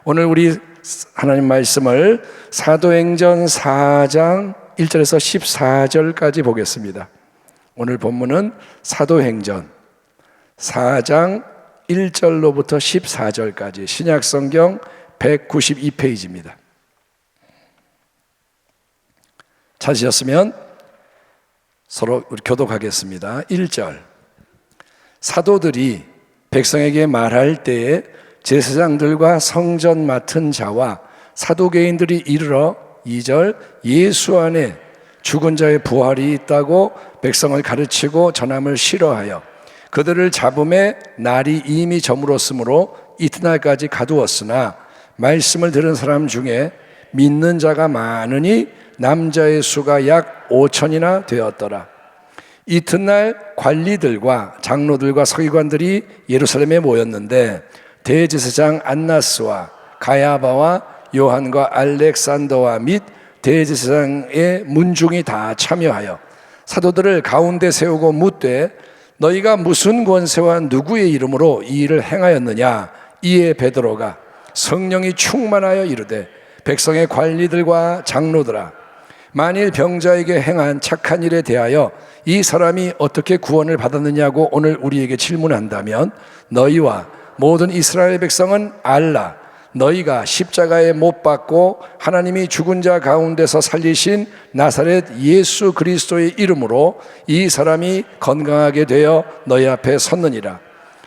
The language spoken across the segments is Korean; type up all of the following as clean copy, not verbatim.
오늘 우리 하나님 말씀을 사도행전 4장 1절에서 14절까지 보겠습니다. 오늘 본문은 사도행전 4장 1절로부터 14절까지 신약성경 192페이지입니다. 찾으셨으면 서로 우리 교독하겠습니다. 1절. 사도들이 백성에게 말할 때에 제사장들과 성전 맡은 자와 사두개인들이 이르러 2절 예수 안에 죽은 자의 부활이 있다고 백성을 가르치고 전함을 싫어하여 그들을 잡음에 날이 이미 저물었으므로 이튿날까지 가두었으나 말씀을 들은 사람 중에 믿는 자가 많으니 남자의 수가 약 5천이나 되었더라. 이튿날 관리들과 장로들과 서기관들이 예루살렘에 모였는데 대제사장 안나스와 가야바와 요한과 알렉산더와 및 대제사장의 문중이 다 참여하여 사도들을 가운데 세우고 묻되 너희가 무슨 권세와 누구의 이름으로 이 일을 행하였느냐? 이에 베드로가 성령이 충만하여 이르되 백성의 관리들과 장로들아 만일 병자에게 행한 착한 일에 대하여 이 사람이 어떻게 구원을 받았느냐고 오늘 우리에게 질문한다면 너희와 모든 이스라엘 백성은 알라. 너희가 십자가에 못 박고 하나님이 죽은 자 가운데서 살리신 나사렛 예수 그리스도의 이름으로 이 사람이 건강하게 되어 너희 앞에 섰느니라.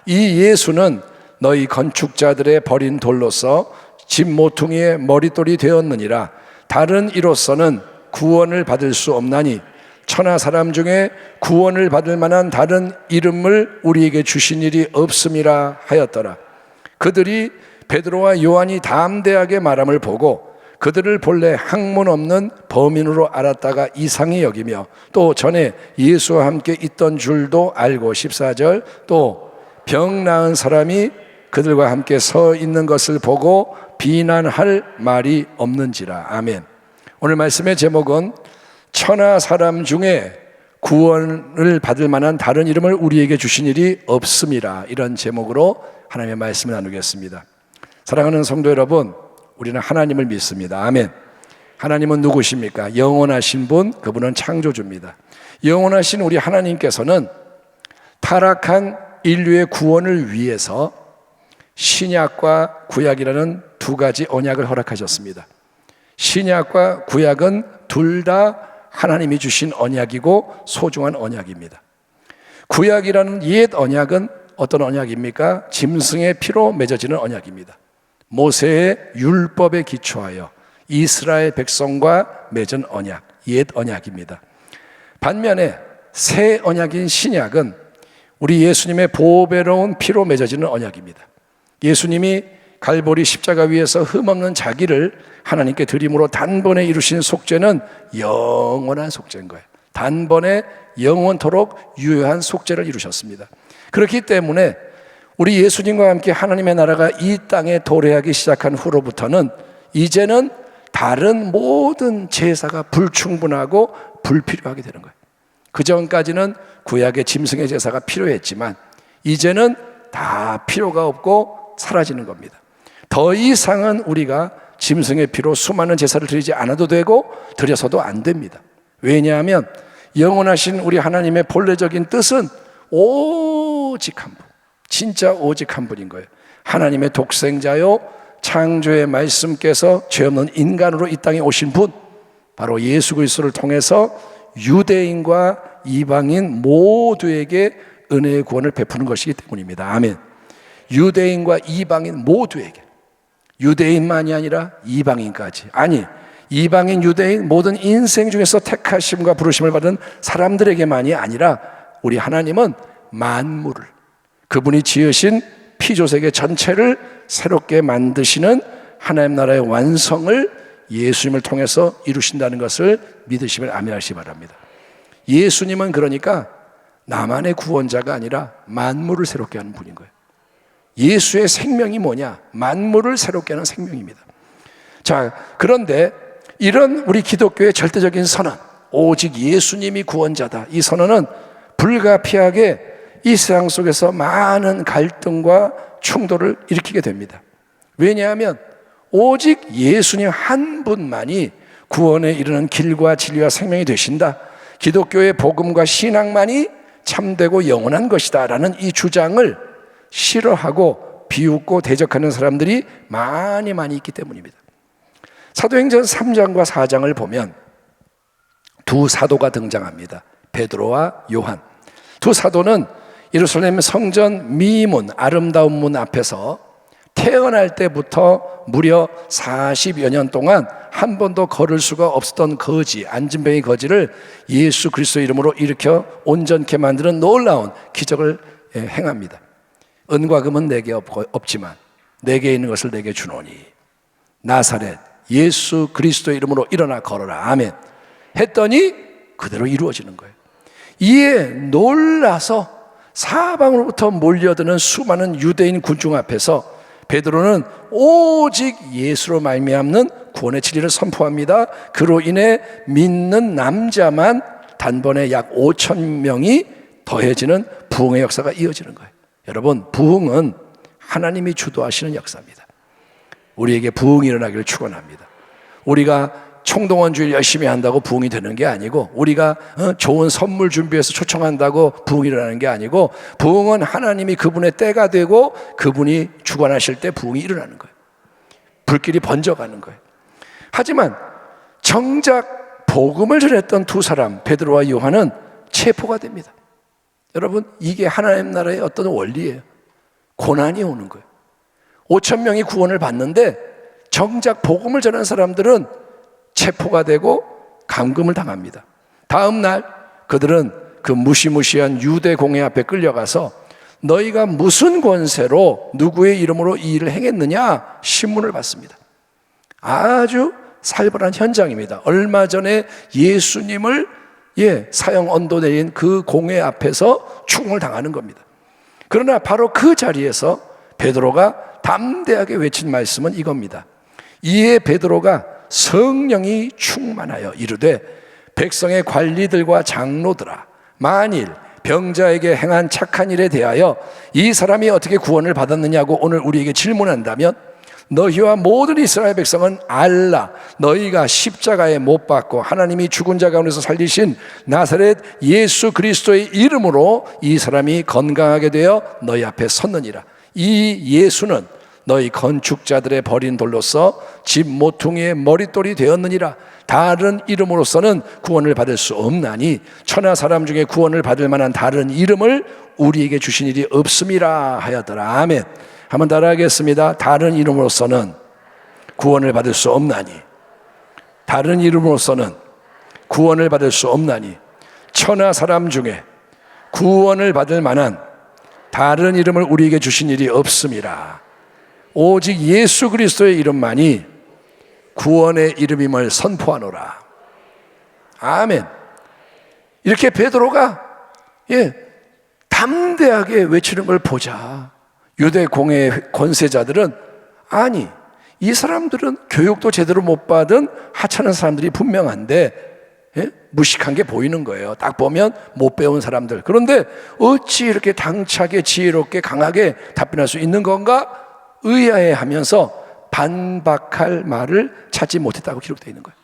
이 예수는 너희 건축자들의 버린 돌로서 집 모퉁이의 머릿돌이 되었느니라. 다른 이로서는 구원을 받을 수 없나니 천하 사람 중에 구원을 받을 만한 다른 이름을 우리에게 주신 일이 없음이라 하였더라. 그들이 베드로와 요한이 담대하게 말함을 보고 그들을 본래 학문 없는 범인으로 알았다가 이상히 여기며 또 전에 예수와 함께 있던 줄도 알고 14절 또 병 나은 사람이 그들과 함께 서 있는 것을 보고 비난할 말이 없는지라. 아멘. 오늘 말씀의 제목은 천하 사람 중에 구원을 받을 만한 다른 이름을 우리에게 주신 일이 없음이라. 이런 제목으로 하나님의 말씀을 나누겠습니다. 사랑하는 성도 여러분, 우리는 하나님을 믿습니다. 아멘. 하나님은 누구십니까? 영원하신 분, 그분은 창조주입니다. 영원하신 우리 하나님께서는 타락한 인류의 구원을 위해서 신약과 구약이라는 두 가지 언약을 허락하셨습니다. 신약과 구약은 둘 다 하나님이 주신 언약이고 소중한 언약입니다. 구약이라는 옛 언약은 어떤 언약입니까? 짐승의 피로 맺어지는 언약입니다. 모세의 율법에 기초하여 이스라엘 백성과 맺은 언약, 옛 언약입니다. 반면에 새 언약인 신약은 우리 예수님의 보배로운 피로 맺어지는 언약입니다. 예수님이 갈보리 십자가 위에서 흠없는 자기를 하나님께 드림으로 단번에 이루신 속죄는 영원한 속죄인 거예요. 단번에 영원토록 유효한 속죄를 이루셨습니다. 그렇기 때문에 우리 예수님과 함께 하나님의 나라가 이 땅에 도래하기 시작한 후로부터는 이제는 다른 모든 제사가 불충분하고 불필요하게 되는 거예요. 그 전까지는 구약의 짐승의 제사가 필요했지만 이제는 다 필요가 없고 사라지는 겁니다. 더 이상은 우리가 짐승의 피로 수많은 제사를 드리지 않아도 되고 드려서도 안 됩니다. 왜냐하면 영원하신 우리 하나님의 본래적인 뜻은 오직 한 분, 진짜 오직 한 분인 거예요. 하나님의 독생자요 창조의 말씀께서 죄 없는 인간으로 이 땅에 오신 분, 바로 예수 그리스도를 통해서 유대인과 이방인 모두에게 은혜의 구원을 베푸는 것이기 때문입니다. 아멘. 유대인과 이방인 모두에게, 유대인만이 아니라 이방인까지, 아니 이방인 유대인 모든 인생 중에서 택하심과 부르심을 받은 사람들에게만이 아니라 우리 하나님은 만물을, 그분이 지으신 피조세계 전체를 새롭게 만드시는 하나님 나라의 완성을 예수님을 통해서 이루신다는 것을 믿으시면 아멘하시기 바랍니다. 예수님은 그러니까 나만의 구원자가 아니라 만물을 새롭게 하는 분인 거예요. 예수의 생명이 뭐냐? 만물을 새롭게 하는 생명입니다. 자, 그런데 이런 우리 기독교의 절대적인 선언, 오직 예수님이 구원자다, 이 선언은 불가피하게 이 세상 속에서 많은 갈등과 충돌을 일으키게 됩니다. 왜냐하면 오직 예수님 한 분만이 구원에 이르는 길과 진리와 생명이 되신다. 기독교의 복음과 신앙만이 참되고 영원한 것이다 라는 이 주장을 싫어하고 비웃고 대적하는 사람들이 많이 있기 때문입니다. 사도행전 3장과 4장을 보면 두 사도가 등장합니다. 베드로와 요한. 두 사도는 예루살렘 성전 미문, 아름다운 문 앞에서 태어날 때부터 무려 40여 년 동안 한 번도 걸을 수가 없었던 거지, 안진뱅이 거지를 예수 그리스도 이름으로 일으켜 온전케 만드는 놀라운 기적을 행합니다. 은과 금은 내게 없지만 내게 있는 것을 내게 주노니 나사렛 예수 그리스도 이름으로 일어나 걸어라. 아멘. 했더니 그대로 이루어지는 거예요. 이에 놀라서 사방으로부터 몰려드는 수많은 유대인 군중 앞에서 베드로는 오직 예수로 말미암는 구원의 진리를 선포합니다. 그로 인해 믿는 남자만 단번에 약 5천 명이 더해지는 부흥의 역사가 이어지는 거예요. 여러분, 부흥은 하나님이 주도하시는 역사입니다. 우리에게 부흥이 일어나기를 축원합니다. 우리가 총동원 주일 열심히 한다고 부흥이 되는 게 아니고, 우리가 좋은 선물 준비해서 초청한다고 부흥이 일어나는 게 아니고, 부흥은 하나님이 그분의 때가 되고 그분이 주관하실 때 부흥이 일어나는 거예요. 불길이 번져가는 거예요. 하지만 정작 복음을 전했던 두 사람 베드로와 요한은 체포가 됩니다. 여러분, 이게 하나님 나라의 어떤 원리예요. 고난이 오는 거예요. 5천 명이 구원을 받는데 정작 복음을 전한 사람들은 체포가 되고 감금을 당합니다. 다음 날 그들은 그 무시무시한 유대 공회 앞에 끌려가서 너희가 무슨 권세로 누구의 이름으로 이 일을 행했느냐 신문을 받습니다. 아주 살벌한 현장입니다. 얼마 전에 예수님을 사형 언도 내린 그 공회 앞에서 추궁을 당하는 겁니다. 그러나 바로 그 자리에서 베드로가 담대하게 외친 말씀은 이겁니다. 이에 베드로가 성령이 충만하여 이르되 백성의 관리들과 장로들아, 만일 병자에게 행한 착한 일에 대하여 이 사람이 어떻게 구원을 받았느냐고 오늘 우리에게 질문한다면 너희와 모든 이스라엘 백성은 알라. 너희가 십자가에 못 박고 하나님이 죽은 자 가운데서 살리신 나사렛 예수 그리스도의 이름으로 이 사람이 건강하게 되어 너희 앞에 섰느니라. 이 예수는 너희 건축자들의 버린 돌로서 집 모퉁이의 머릿돌이 되었느니라. 다른 이름으로서는 구원을 받을 수 없나니 천하 사람 중에 구원을 받을 만한 다른 이름을 우리에게 주신 일이 없음이라 하였더라. 아멘. 한번 따라하겠습니다. 다른 이름으로서는 구원을 받을 수 없나니, 다른 이름으로서는 구원을 받을 수 없나니 천하 사람 중에 구원을 받을 만한 다른 이름을 우리에게 주신 일이 없음이라. 오직 예수 그리스도의 이름만이 구원의 이름임을 선포하노라. 아멘. 이렇게 베드로가 담대하게 외치는 걸 보자 유대 공회 권세자들은, 아니 이 사람들은 교육도 제대로 못 받은 하찮은 사람들이 분명한데 무식한 게 보이는 거예요. 딱 보면 못 배운 사람들. 그런데 어찌 이렇게 당차게 지혜롭게 강하게 답변할 수 있는 건가 의아해하면서 반박할 말을 찾지 못했다고 기록되어 있는 거예요.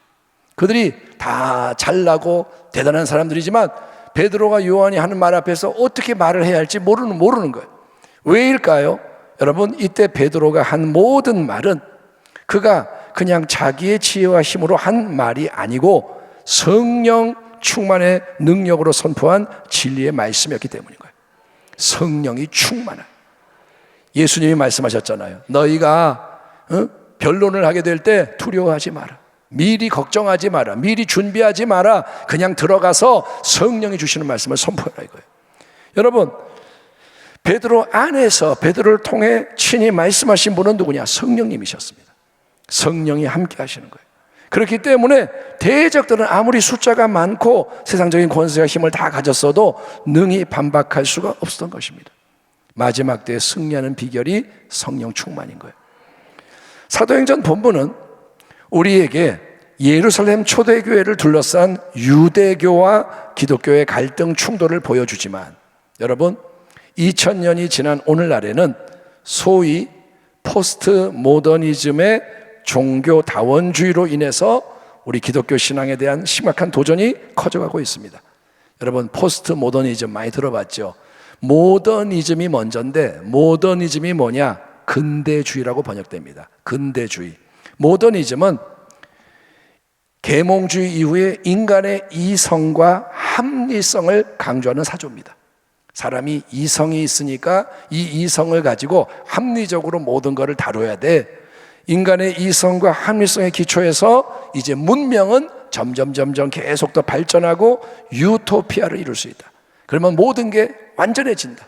그들이 다 잘나고 대단한 사람들이지만 베드로가 요한이 하는 말 앞에서 어떻게 말을 해야 할지 모르는 거예요. 왜일까요? 여러분, 이때 베드로가 한 모든 말은 그가 그냥 자기의 지혜와 힘으로 한 말이 아니고 성령 충만의 능력으로 선포한 진리의 말씀이었기 때문인 거예요. 성령이 충만한. 예수님이 말씀하셨잖아요. 너희가 변론을 하게 될 때 두려워하지 마라. 미리 걱정하지 마라. 미리 준비하지 마라. 그냥 들어가서 성령이 주시는 말씀을 선포하라 이거예요. 여러분, 베드로 안에서 베드로를 통해 친히 말씀하신 분은 누구냐? 성령님이셨습니다. 성령이 함께 하시는 거예요. 그렇기 때문에 대적들은 아무리 숫자가 많고 세상적인 권세와 힘을 다 가졌어도 능히 반박할 수가 없었던 것입니다. 마지막 때에 승리하는 비결이 성령 충만인 거예요. 사도행전 본문은 우리에게 예루살렘 초대교회를 둘러싼 유대교와 기독교의 갈등 충돌을 보여주지만, 여러분 2000년이 지난 오늘날에는 소위 포스트 모더니즘의 종교다원주의로 인해서 우리 기독교 신앙에 대한 심각한 도전이 커져가고 있습니다. 여러분, 포스트 모더니즘 많이 들어봤죠? 모더니즘이 먼저인데, 모더니즘이 뭐냐? 근대주의라고 번역됩니다. 근대주의. 모더니즘은 계몽주의 이후에 인간의 이성과 합리성을 강조하는 사조입니다. 사람이 이성이 있으니까 이 이성을 가지고 합리적으로 모든 것을 다뤄야 돼. 인간의 이성과 합리성의 기초에서 이제 문명은 점점 계속 더 발전하고 유토피아를 이룰 수 있다. 그러면 모든 게 완전해진다.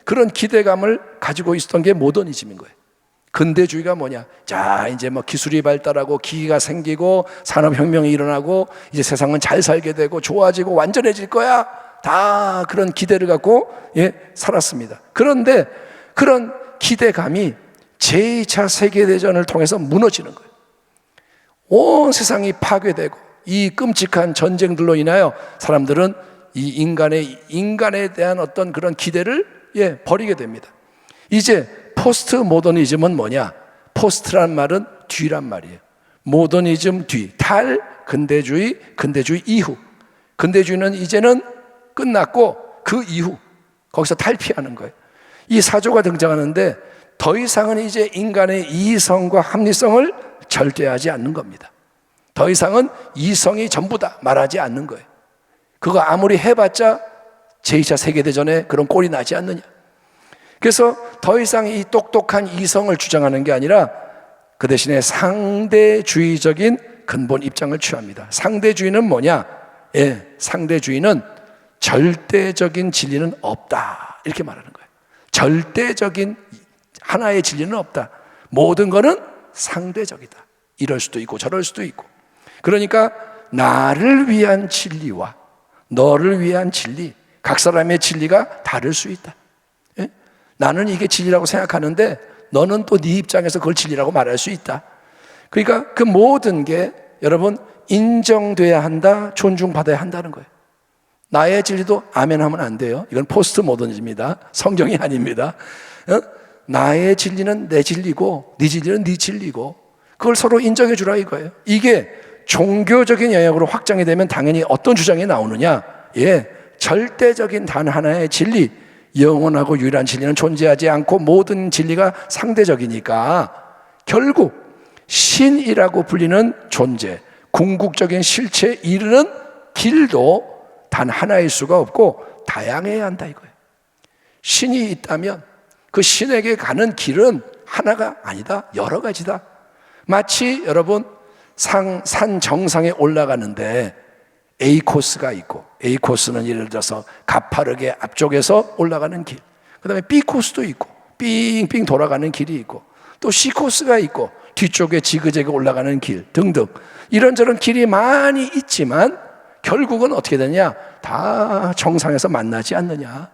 그런 기대감을 가지고 있었던 게 모더니즘인 거예요. 근대주의가 뭐냐? 자, 이제 뭐 기술이 발달하고 기기가 생기고 산업혁명이 일어나고 이제 세상은 잘 살게 되고 좋아지고 완전해질 거야. 다 그런 기대를 갖고 살았습니다. 그런데 그런 기대감이 제2차 세계대전을 통해서 무너지는 거예요. 온 세상이 파괴되고 이 끔찍한 전쟁들로 인하여 사람들은 이 인간에 대한 어떤 그런 기대를 버리게 됩니다. 이제 포스트 모더니즘은 뭐냐? 포스트란 말은 뒤란 말이에요. 모더니즘 뒤, 달, 근대주의 이후. 근대주의는 이제는 끝났고 그 이후 거기서 탈피하는 거예요. 이 사조가 등장하는데 더 이상은 이제 인간의 이성과 합리성을 절대하지 않는 겁니다. 더 이상은 이성이 전부다 말하지 않는 거예요. 그거 아무리 해봤자 제2차 세계대전에 그런 꼴이 나지 않느냐. 그래서 더 이상 이 똑똑한 이성을 주장하는 게 아니라 그 대신에 상대주의적인 근본 입장을 취합니다. 상대주의는 뭐냐? 상대주의는 절대적인 진리는 없다, 이렇게 말하는 거예요. 절대적인 하나의 진리는 없다. 모든 것은 상대적이다. 이럴 수도 있고 저럴 수도 있고. 그러니까 나를 위한 진리와 너를 위한 진리, 각 사람의 진리가 다를 수 있다. 나는 이게 진리라고 생각하는데 너는 또 네 입장에서 그걸 진리라고 말할 수 있다. 그러니까 그 모든 게 여러분 인정돼야 한다, 존중받아야 한다는 거예요. 나의 진리도 아멘 하면 안 돼요. 이건 포스트 모더니즘입니다. 성경이 아닙니다. 나의 진리는 내 진리고 네 진리는 네 진리고 그걸 서로 인정해 주라 이거예요. 이게 종교적인 영역으로 확장이 되면 당연히 어떤 주장이 나오느냐? 절대적인 단 하나의 진리, 영원하고 유일한 진리는 존재하지 않고 모든 진리가 상대적이니까 결국 신이라고 불리는 존재, 궁극적인 실체에 이르는 길도 단 하나일 수가 없고 다양해야 한다 이거예요. 신이 있다면 그 신에게 가는 길은 하나가 아니다, 여러 가지다. 마치 여러분 산 정상에 올라가는데 A 코스가 있고, A 코스는 예를 들어서 가파르게 앞쪽에서 올라가는 길, 그 다음에 B 코스도 있고 삥삥 돌아가는 길이 있고 또 C 코스가 있고 뒤쪽에 지그재그 올라가는 길 등등 이런저런 길이 많이 있지만 결국은 어떻게 되냐? 다 정상에서 만나지 않느냐?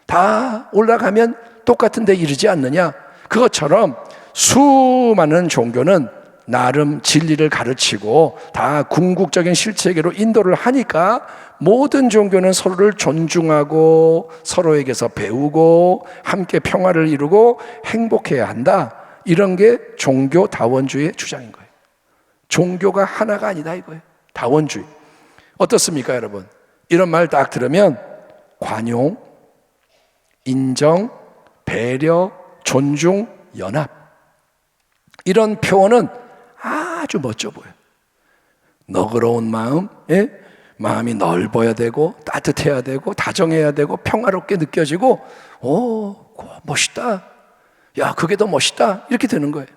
다 올라가면 똑같은 데 이르지 않느냐? 그것처럼 수많은 종교는 나름 진리를 가르치고 다 궁극적인 실체계로 인도를 하니까 모든 종교는 서로를 존중하고 서로에게서 배우고 함께 평화를 이루고 행복해야 한다. 이런 게 종교다원주의의 주장인 거예요. 종교가 하나가 아니다 이거예요. 다원주의. 어떻습니까 여러분? 이런 말 딱 들으면 관용, 인정, 배려, 존중, 연합 이런 표현은 아주 멋져 보여요. 너그러운 마음, 마음이 넓어야 되고 따뜻해야 되고 다정해야 되고 평화롭게 느껴지고 멋있다. 야 그게 더 멋있다. 이렇게 되는 거예요.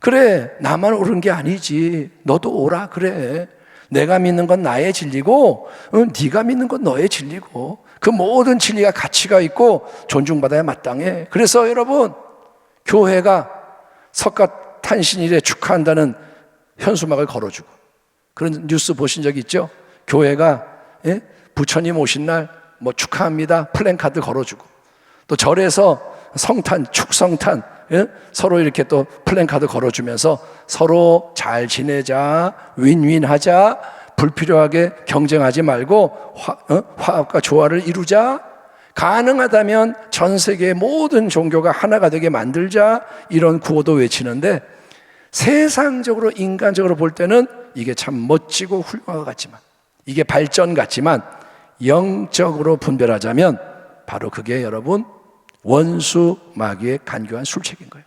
그래 나만 옳은 게 아니지. 너도 오라 그래. 내가 믿는 건 나의 진리고 네가 믿는 건 너의 진리고 그 모든 진리가 가치가 있고 존중받아야 마땅해. 그래서 여러분 교회가 석가탄신일에 축하한다는 현수막을 걸어주고 그런 뉴스 보신 적 있죠? 교회가 부처님 오신 날 뭐 축하합니다 플랜카드 걸어주고 또 절에서 성탄, 축성탄 서로 이렇게 또 플랜카드 걸어주면서 서로 잘 지내자, 윈윈하자, 불필요하게 경쟁하지 말고 화합과 조화를 이루자, 가능하다면 전 세계의 모든 종교가 하나가 되게 만들자, 이런 구호도 외치는데 세상적으로 인간적으로 볼 때는 이게 참 멋지고 훌륭한 것 같지만, 이게 발전 같지만, 영적으로 분별하자면 바로 그게 여러분 원수 마귀의 간교한 술책인 거예요.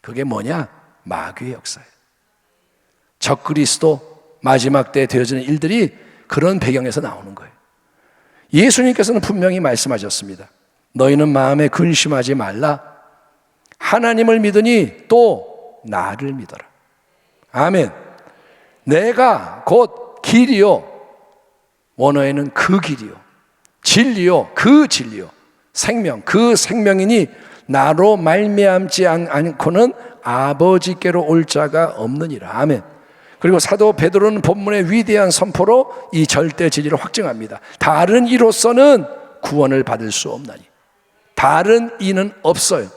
그게 뭐냐? 마귀의 역사예요. 적그리스도 마지막 때에 되어지는 일들이 그런 배경에서 나오는 거예요. 예수님께서는 분명히 말씀하셨습니다. 너희는 마음에 근심하지 말라. 하나님을 믿으니 또 나를 믿어라. 아멘. 내가 곧 길이요, 원어에는 그 길이요, 진리요, 그 진리요, 생명, 그 생명이니 나로 말미암지 않고는 아버지께로 올 자가 없느니라. 아멘. 그리고 사도 베드로는 본문의 위대한 선포로 이 절대 진리를 확증합니다. 다른 이로서는 구원을 받을 수 없나니. 다른 이는 없어요.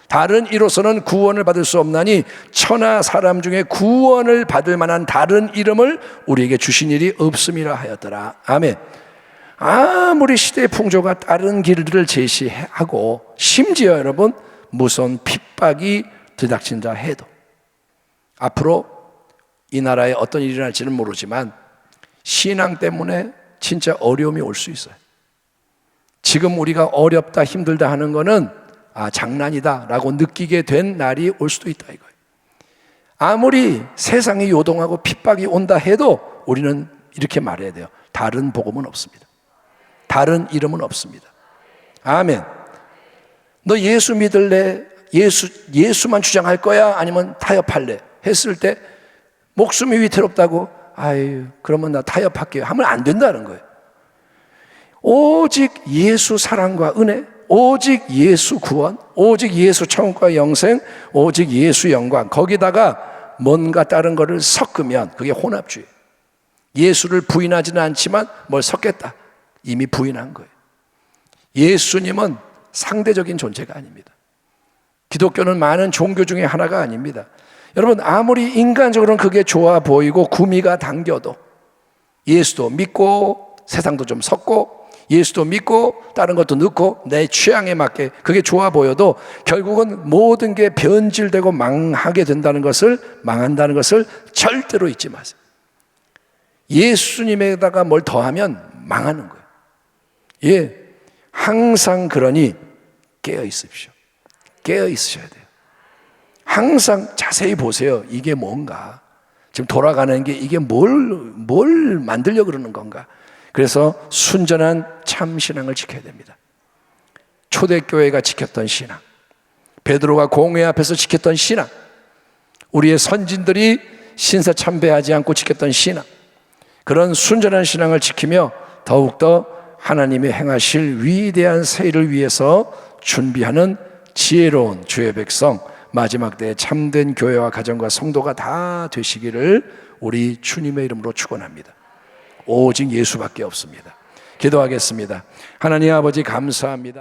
다른 이로서는 구원을 받을 수 없나니 천하 사람 중에 구원을 받을 만한 다른 이름을 우리에게 주신 일이 없음이라 하였더라. 아멘. 아무리 시대의 풍조가 다른 길들을 제시하고 심지어 여러분 무서운 핍박이 들닥친다 해도 앞으로 이 나라에 어떤 일이 일어날지는 모르지만 신앙 때문에 진짜 어려움이 올 수 있어요. 지금 우리가 어렵다 힘들다 하는 거는 장난이다 라고 느끼게 된 날이 올 수도 있다 이거예요. 아무리 세상이 요동하고 핍박이 온다 해도 우리는 이렇게 말해야 돼요. 다른 복음은 없습니다. 다른 이름은 없습니다. 아멘. 너 예수 믿을래? 예수만 주장할 거야? 아니면 타협할래? 했을 때 목숨이 위태롭다고 아유 그러면 나 타협할게요 하면 안 된다는 거예요. 오직 예수 사랑과 은혜, 오직 예수 구원, 오직 예수 천국과 영생, 오직 예수 영광, 거기다가 뭔가 다른 거를 섞으면 그게 혼합주의. 예수를 부인하지는 않지만 뭘 섞겠다, 이미 부인한 거예요. 예수님은 상대적인 존재가 아닙니다. 기독교는 많은 종교 중에 하나가 아닙니다. 여러분 아무리 인간적으로는 그게 좋아 보이고 구미가 당겨도 예수도 믿고 세상도 좀 섞고 예수도 믿고 다른 것도 넣고 내 취향에 맞게 그게 좋아 보여도 결국은 모든 게 변질되고 망한다는 것을 절대로 잊지 마세요. 예수님에다가 뭘 더하면 망하는 거예요. 예, 항상 그러니 깨어 있으십시오. 깨어 있으셔야 돼요. 항상 자세히 보세요. 이게 뭔가 지금 돌아가는 게 이게 뭘 만들려고 그러는 건가. 그래서 순전한 참 신앙을 지켜야 됩니다. 초대교회가 지켰던 신앙, 베드로가 공회 앞에서 지켰던 신앙, 우리의 선진들이 신사 참배하지 않고 지켰던 신앙, 그런 순전한 신앙을 지키며 더욱더 하나님이 행하실 위대한 새 일을 위해서 준비하는 지혜로운 주의 백성, 마지막 때에 참된 교회와 가정과 성도가 다 되시기를 우리 주님의 이름으로 축원합니다. 오직 예수밖에 없습니다. 기도하겠습니다. 하나님 아버지 감사합니다.